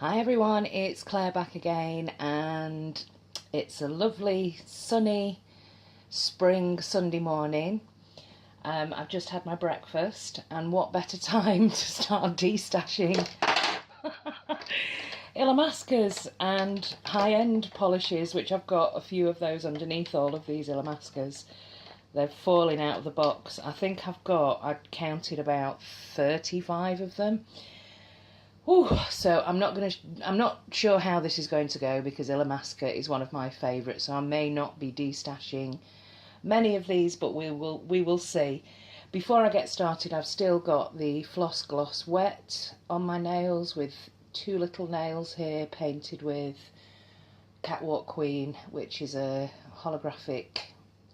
Hi everyone, it's Claire back again, and it's a lovely sunny spring Sunday morning. I've just had my breakfast, and what better time to start destashing Illamasquas and high-end polishes, which I've got a few of those underneath all of these Illamasqua. They're falling out of the box. I think I counted about 35 of them. Ooh, so I'm not sure how this is going to go, because Illamasqua is one of my favourites, so I may not be destashing many of these, but we will see. Before I get started, I've still got the Floss Gloss WET on my nails, with two little nails here painted with Catwalk Queen, which is a holographic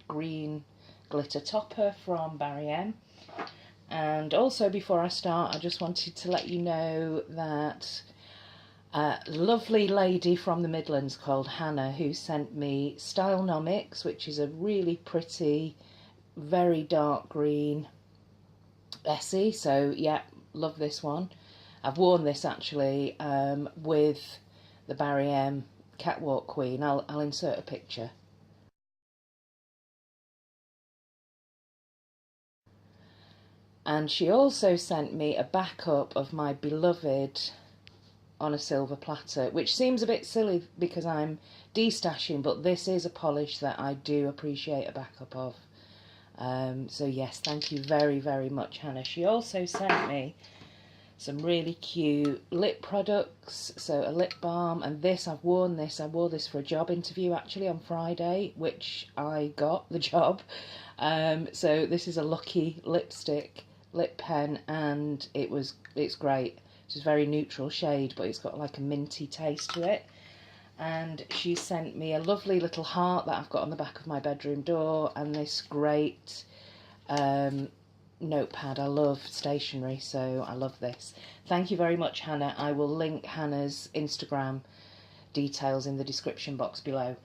green glitter topper from Barry M. And also, before I start, I just wanted to let you know that a lovely lady from the Midlands called Hannah, who sent me Stylenomics, which is a really pretty, very dark green Essie. So yeah, love this one. I've worn this actually with the Barry M Catwalk Queen. I'll insert a picture. And she also sent me a backup of my beloved on a silver platter, which seems a bit silly because I'm destashing, but this is a polish that I do appreciate a backup of. So yes, thank you very, very much, Hannah. She also sent me some really cute lip products, so a lip balm, and this, I wore this for a job interview actually on Friday, which I got the job. So this is a Lucky lipstick lip pen, and it's great. It's a very neutral shade, but it's got like a minty taste to it. And she sent me a lovely little heart that I've got on the back of my bedroom door, and this great notepad. I love stationery, so I love this. Thank you very much, Hannah. I will link Hannah's Instagram details in the description box below.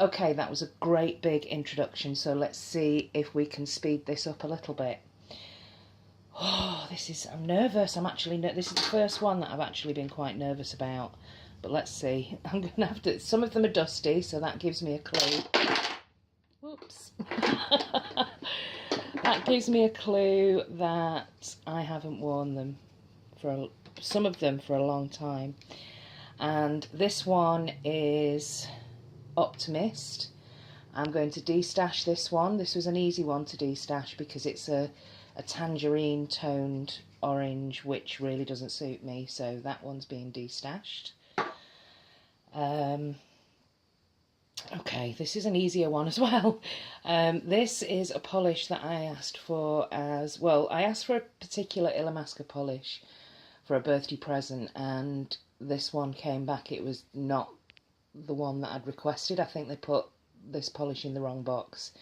Okay, that was a great big introduction, so let's see if we can speed this up a little bit. Oh, I'm nervous. This is the first one that I've actually been quite nervous about. But let's see. I'm going to have to, some of them are dusty, so that gives me a clue. Whoops. That gives me a clue that I haven't worn them some of them for a long time. And this one is Optimist. I'm going to destash this one. This was an easy one to destash because it's a tangerine toned orange, which really doesn't suit me, so that one's being destashed. Okay, this is an easier one as well. This is a polish that I asked for as well. I asked for a particular Illamasqua polish for a birthday present, and this one came back. It was not the one that I'd requested. I think they put this polish in the wrong box.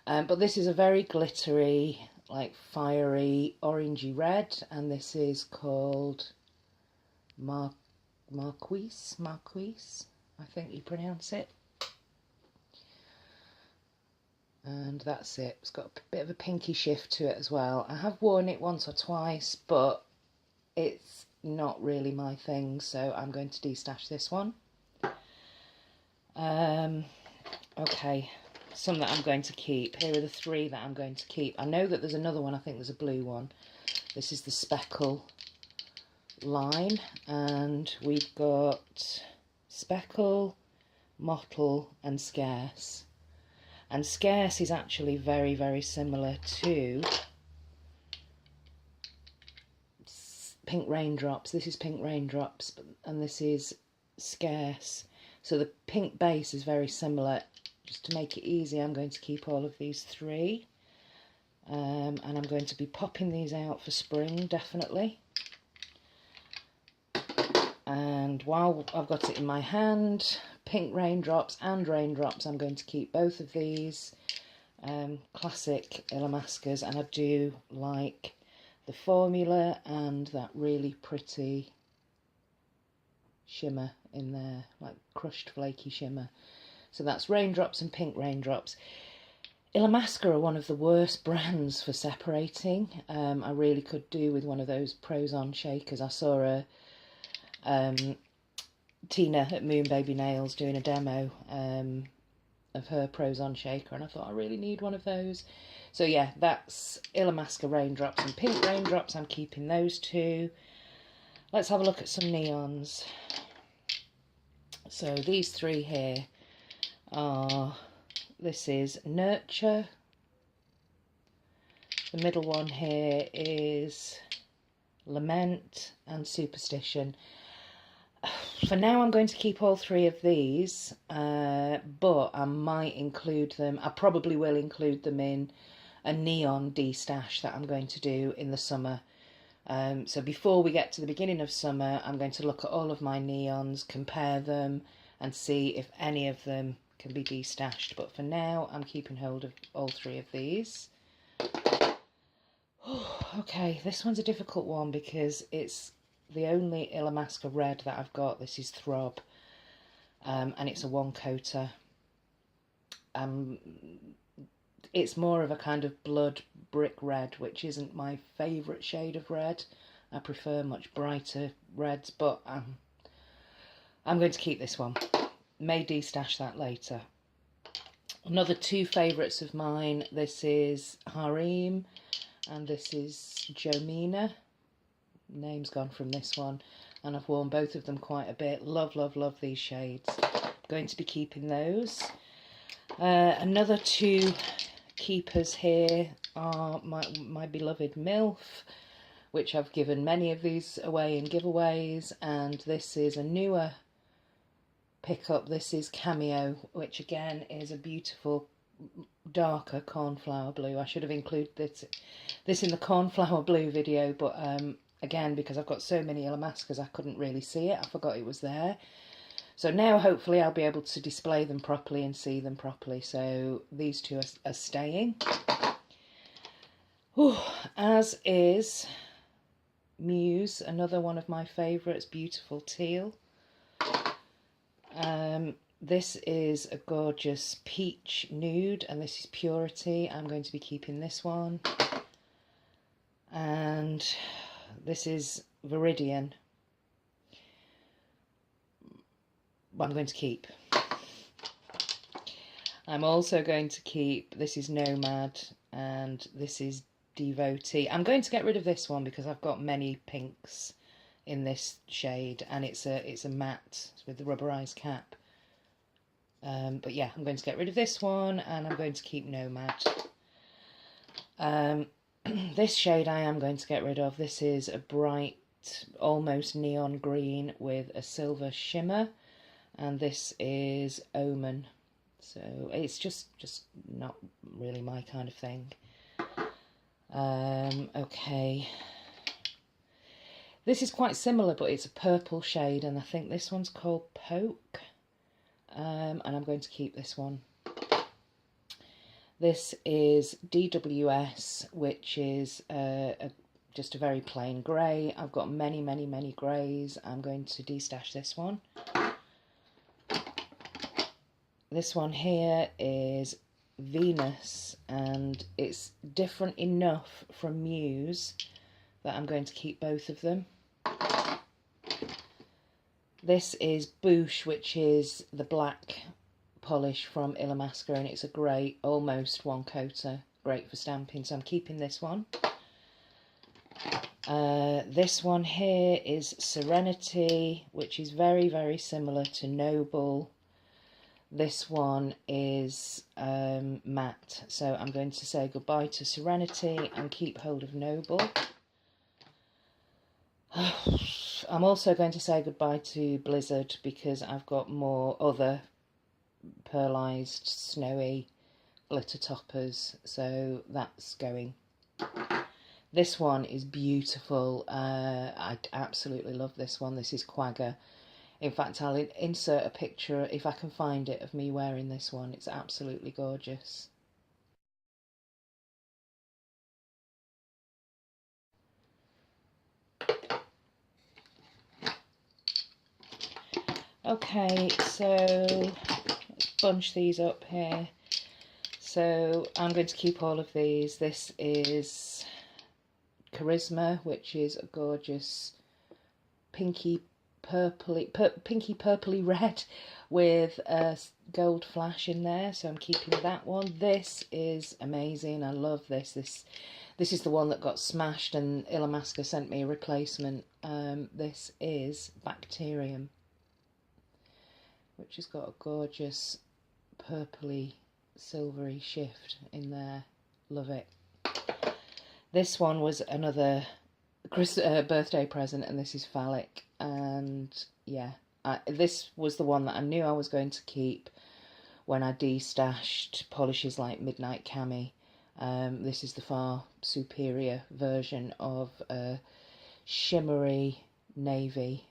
But this is a very glittery, like fiery orangey red, and this is called Marquise, I think you pronounce it. And that's it. It's got a bit of a pinky shift to it as well. I have worn it once or twice, but it's not really my thing, so I'm going to destash this one. Okay, some that I'm going to keep. Here are the three that I'm going to keep. I know that there's another one. I think there's a blue one. This is the Speckle line, and we've got Speckle, Mottle and Scarce. And Scarce is actually very, very similar to Pink Raindrops. This is Pink Raindrops, and this is Scarce. So the pink base is very similar. Just to make it easy, I'm going to keep all of these three. And I'm going to be popping these out for spring, definitely. And while I've got it in my hand, Pink Raindrops and Raindrops, I'm going to keep both of these classic Illamasquas, and I do like the formula and that really pretty shimmer in there, like crushed flaky shimmer. So that's Raindrops and Pink Raindrops. Illamasqua are one of the worst brands for separating. I really could do with one of those Pros-On shakers. I saw Tina at Moon Baby Nails doing a demo of her Pros-On shaker, and I thought I really need one of those. So yeah, that's Illamasqua Raindrops and Pink Raindrops. I'm keeping those two. Let's have a look at some neons. So these three here are, this is Nurture. The middle one here is Lament and Superstition. For now I'm going to keep all three of these, but I might include them, I probably will include them in a neon destash that I'm going to do in the summer. So before we get to the beginning of summer, I'm going to look at all of my neons, compare them, and see if any of them can be destashed. But for now, I'm keeping hold of all three of these. Okay, this one's a difficult one because it's the only Illamasqua red that I've got. This is Throb, and it's a one-coater. It's more of a kind of blood brick red, which isn't my favourite shade of red. I prefer much brighter reds, but I'm going to keep this one. May destash that later. Another two favourites of mine, this is Harem and this is Jomina. Name's gone from this one, and I've worn both of them quite a bit. Love, love, love these shades. Going to be keeping those. Another two keepers here are my beloved MILF, which I've given many of these away in giveaways, and this is a newer pickup. This is Cameo, which again is a beautiful darker cornflower blue. I should have included this in the cornflower blue video, but again, because I've got so many Illamasquas, I couldn't really see it. I forgot it was there. So now hopefully I'll be able to display them properly and see them properly. So these two are staying. Whew, as is Muse, another one of my favourites, Beautiful Teal. This is a gorgeous peach nude, and this is Purity. I'm going to be keeping this one. And this is Viridian. I'm going to keep. I'm also going to keep, this is Nomad, and this is Devotee. I'm going to get rid of this one because I've got many pinks in this shade, and it's a matte with the rubberized cap. But yeah, I'm going to get rid of this one, and I'm going to keep Nomad. This shade I am going to get rid of. This is a bright, almost neon green with a silver shimmer, and this is Omen. So it's just not really my kind of thing. Okay. This is quite similar, but it's a purple shade, and I think this one's called Poke. And I'm going to keep this one. This is DWS, which is just a very plain grey. I've got many, many, many greys. I'm going to destash this one. This one here is Venus, and it's different enough from Muse that I'm going to keep both of them. This is Boosh, which is the black polish from Illamasqua, and it's a great, almost one-coater, great for stamping, so I'm keeping this one. This one here is Serenity, which is very, very similar to Noble. This one is matte, so I'm going to say goodbye to Serenity and keep hold of Noble. I'm also going to say goodbye to Blizzard because I've got more other pearlised, snowy glitter toppers, so that's going. This one is beautiful. I absolutely love this one. This is Quagga. In fact, I'll insert a picture, if I can find it, of me wearing this one. It's absolutely gorgeous. Okay, so let's bunch these up here. So I'm going to keep all of these. This is Charisma, which is a gorgeous pinky purpley red with a gold flash in there, so I'm keeping that one. This is amazing. I love this. This is the one that got smashed and Illamasqua sent me a replacement. This is Bacterium, which has got a gorgeous purpley silvery shift in there. Love it. This one was another birthday present, and this is Phallic, and yeah, this was the one that I knew I was going to keep when I destashed polishes like Midnight Cami. This is the far superior version of shimmery navy.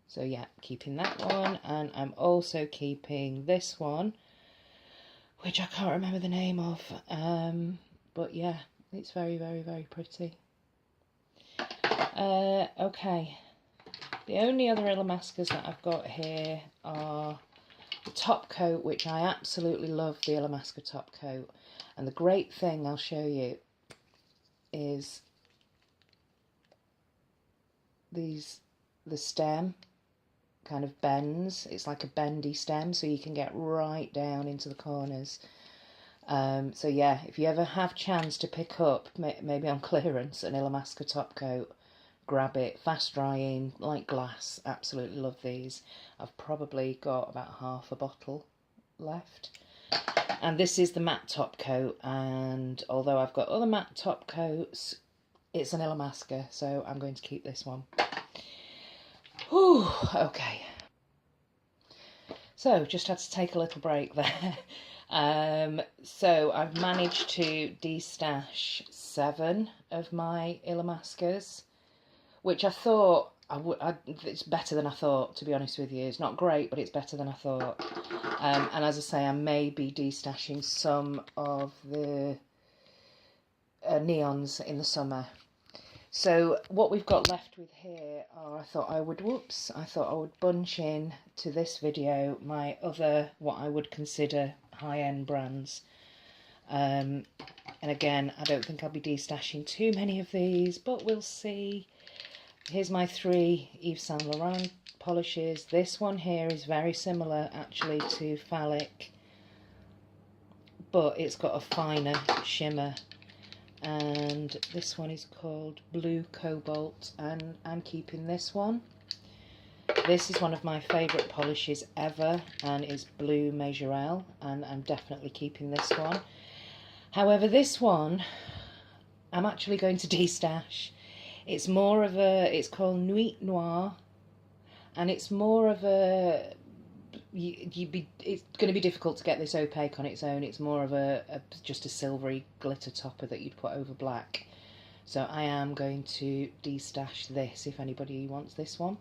So yeah, keeping that one, and I'm also keeping this one, which I can't remember the name of, but yeah, it's very, very, very pretty. Okay, the only other Illamasquas that I've got here are the top coat, which I absolutely love, the Illamasqua top coat. And the great thing I'll show you is the stem kind of bends. It's like a bendy stem, so you can get right down into the corners. So yeah, if you ever have chance to pick up, maybe on clearance, an Illamasqua top coat, grab it. Fast drying, like glass. Absolutely love these. I've probably got about half a bottle left. And this is the matte top coat, and although I've got other matte top coats, it's an Illamasqua, so I'm going to keep this one. Whew, okay. So, just had to take a little break there. So I've managed to destash 7 of my Illamasqas, which I thought it's better than I thought, to be honest with you. It's not great, but it's better than I thought. And as I say, I may be destashing some of the neons in the summer. So what we've got left with here are, I thought I would bunch in to this video my other, what I would consider high-end brands. And again, I don't think I'll be destashing too many of these, but we'll see. Here's my 3 Yves Saint Laurent polishes. This one here is very similar actually to Phallic, but it's got a finer shimmer. And this one is called Blue Cobalt, and I'm keeping this one. This is one of my favourite polishes ever, and is Blue Majorelle, and I'm definitely keeping this one. However, this one I'm actually going to destash. It's more of a, it's called Nuit Noire, and it's more of a, it's going to be difficult to get this opaque on its own. It's more of just a silvery glitter topper that you'd put over black. So I am going to destash this if anybody wants this one.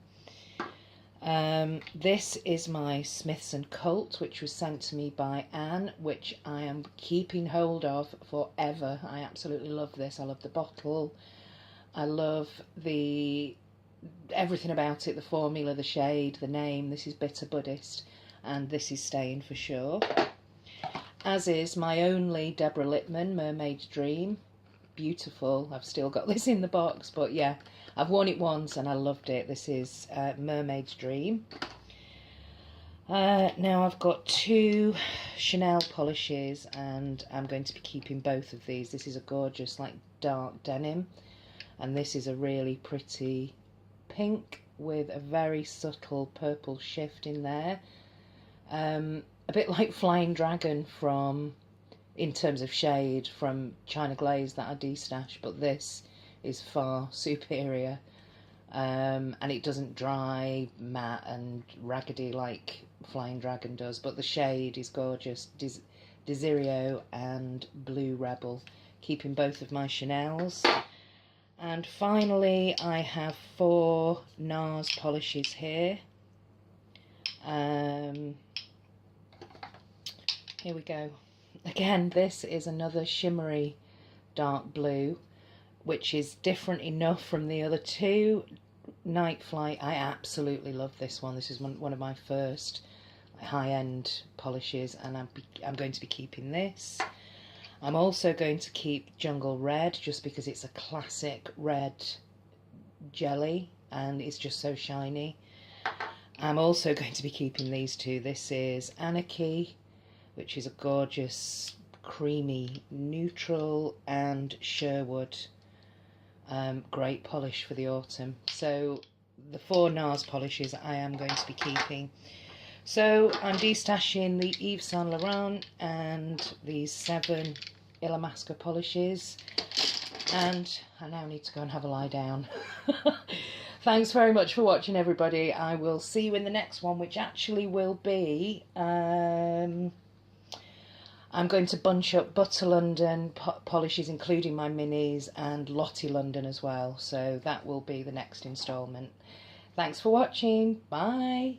This is my Smiths & Colt, which was sent to me by Anne, which I am keeping hold of forever. I absolutely love this. I love the bottle. I love everything about it, the formula, the shade, the name. This is Bitter Buddhist, and this is staying for sure. As is my only Deborah Lippmann Mermaid's Dream. Beautiful. I've still got this in the box, but yeah, I've worn it once and I loved it. This is Mermaid's Dream. Now I've got 2 Chanel polishes, and I'm going to be keeping both of these. This is a gorgeous like dark denim, and this is a really pretty pink with a very subtle purple shift in there. A bit like Flying Dragon from, in terms of shade, from China Glaze that I destash, but this is far superior. And it doesn't dry matte and raggedy like Flying Dragon does, but the shade is gorgeous. Desirio and Blue Rebel, keeping both of my Chanels. And finally, I have 4 NARS polishes here. Here we go. Again, this is another shimmery dark blue, which is different enough from the other 2. Night Flight. I absolutely love this one. This is one of my first high-end polishes, and I'm going to be keeping this. I'm also going to keep Jungle Red, just because it's a classic red jelly and it's just so shiny. I'm also going to be keeping these two. This is Anarchy, which is a gorgeous creamy neutral, and Sherwood, great polish for the autumn. So the 4 NARS polishes I am going to be keeping. So I'm destashing the Yves Saint Laurent and these 7 Illamasqua polishes, and I now need to go and have a lie down. Thanks very much for watching, everybody. I will see you in the next one, which actually will be I'm going to bunch up Butter London polishes, including my minis, and Lottie London as well. So that will be the next instalment. Thanks for watching. Bye.